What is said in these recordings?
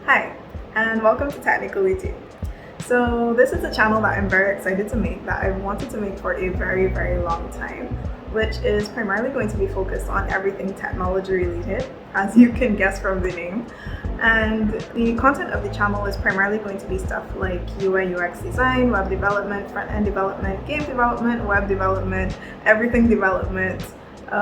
Hi, and welcome to Technically Tea. So this is a channel that I'm very excited to make, that I've wanted to make for a very long time, which is primarily going to be focused on everything technology related, as you can guess from the name. And the content of the channel is primarily going to be stuff like UI UX design, web development, front-end development, game development, web development, everything development,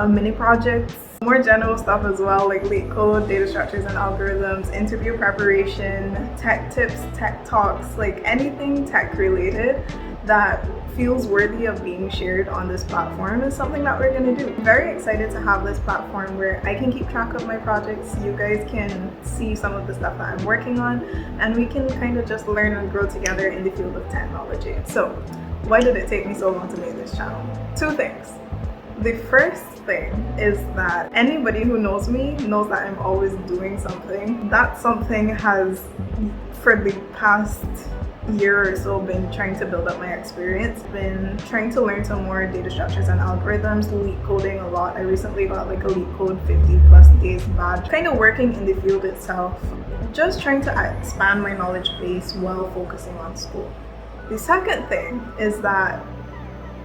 mini projects, more general stuff as well, like LeetCode, data structures and algorithms, interview preparation, tech tips, tech talks, like anything tech related that feels worthy of being shared on this platform is something that we're going to do. I'm very excited to have this platform where I can keep track of my projects, you guys can see some of the stuff that I'm working on, and we can kind of just learn and grow together in the field of technology. So why did it take me so long to make this channel? Two things. The first thing is that anybody who knows me knows that I'm always doing something. That something has, for the past year or so, been trying to build up my experience, been trying to learn some more data structures and algorithms, leak coding a lot. I recently got like a LeetCode 50+ days badge, kind of working in the field itself, just trying to expand my knowledge base while focusing on school. The second thing is that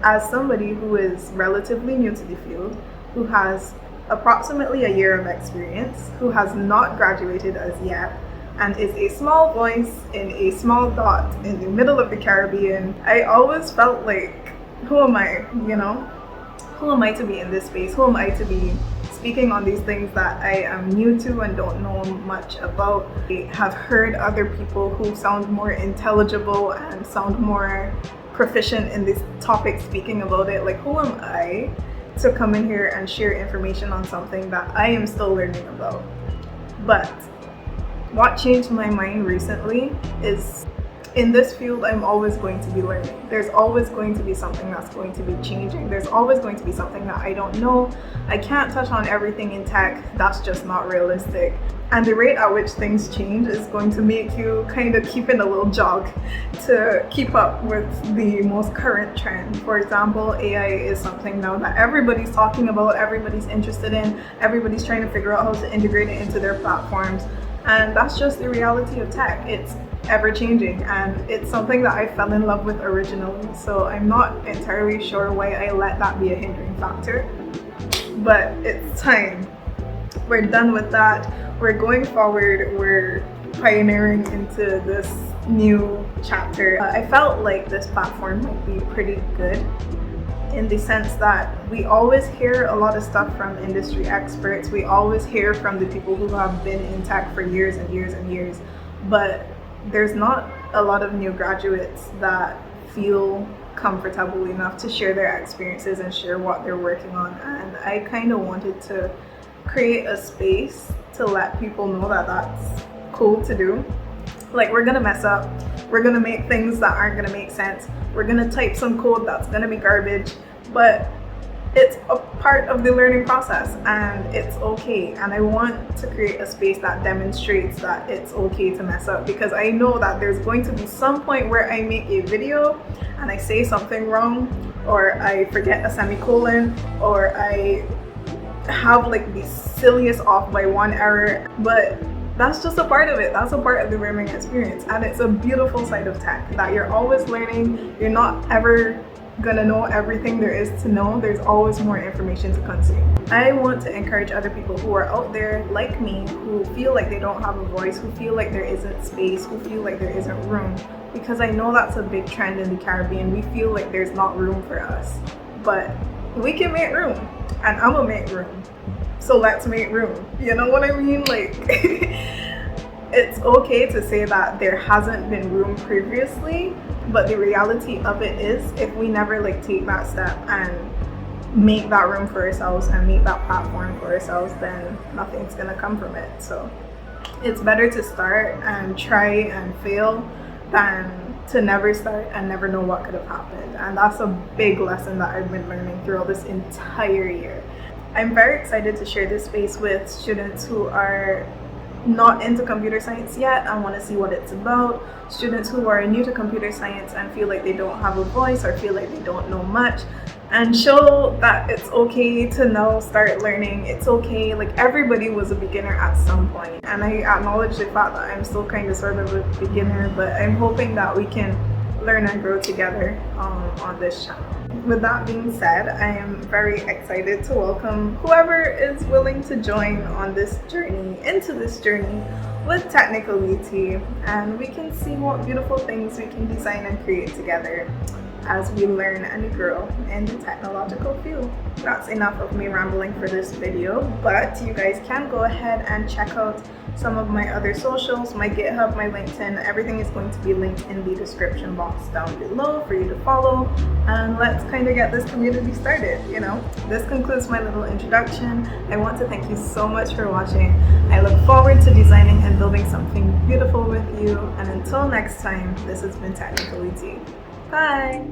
as somebody who is relatively new to the field, who has approximately a year of experience, who has not graduated as yet, and is a small voice in a small dot in the middle of the Caribbean, I always felt like, who am I, Who am I to be in this space? Who am I to be speaking on these things that I am new to and don't know much about? I have heard other people who sound more intelligible and sound more proficient in this topic speaking about it. Like, who am I to come in here and share information on something that I am still learning about? But what changed my mind recently is, in this field, I'm always going to be learning. There's always going to be something that's going to be changing. There's always going to be something that I don't know. I can't touch on everything in tech. That's just not realistic. And the rate at which things change is going to make you kind of keep in a little jog to keep up with the most current trend. For example, AI is something now that everybody's talking about, everybody's interested in, everybody's trying to figure out how to integrate it into their platforms. And that's just the reality of tech. It's ever changing, and it's something that I fell in love with originally. So I'm not entirely sure why I let that be a hindering factor, but it's time. We're done with that. We're going forward. We're pioneering into this new chapter. I felt like this platform might be pretty good in the sense that we always hear a lot of stuff from industry experts. We always hear from the people who have been in tech for years and years and years, but there's not a lot of new graduates that feel comfortable enough to share their experiences and share what they're working on. And I kind of wanted to create a space to let people know that that's cool to do. Like, we're gonna mess up, we're gonna make things that aren't gonna make sense, we're gonna type some code that's gonna be garbage, but it's a part of the learning process and it's okay. And I want to create a space that demonstrates that it's okay to mess up, because I know that there's going to be some point where I make a video and I say something wrong, or I forget a semicolon, or I have like the silliest off by one error, but that's just a part of it. That's a part of the learning experience, and it's a beautiful side of tech that you're always learning. You're not ever gonna know everything there is to know. There's always more information to consume. I want to encourage other people who are out there like me, who feel like they don't have a voice, who feel like there isn't space, who feel like there isn't room, because I know that's a big trend in the Caribbean. We feel like there's not room for us, but we can make room, and I'm gonna make room. So let's make room. You know what I mean? Like, it's okay to say that there hasn't been room previously, but the reality of it is, if we never like take that step and make that room for ourselves and make that platform for ourselves, then nothing's gonna come from it. So it's better to start and try and fail than to never start and never know what could have happened. And that's a big lesson that I've been learning throughout this entire year. I'm very excited to share this space with students who are not into computer science yet and want to see what it's about, students who are new to computer science and feel like they don't have a voice or feel like they don't know much, and show that it's okay to now start learning. It's okay, like everybody was a beginner at some point, and I acknowledge the fact that I'm still kind of sort of a beginner, but I'm hoping that we can learn and grow together on this channel. With that being said, I am very excited to welcome whoever is willing to join on this journey, into this journey with Technical VT, and we can see what beautiful things we can design and create together as we learn and grow in the technological field. That's enough of me rambling for this video, but you guys can go ahead and check out some of my other socials, my GitHub, my LinkedIn. Everything is going to be linked in the description box down below for you to follow, and let's kind of get this community started. This concludes my little introduction. I want to thank you so much for watching. I look forward to designing and building something beautiful with you, and until next time, this has been Technical VT. Bye!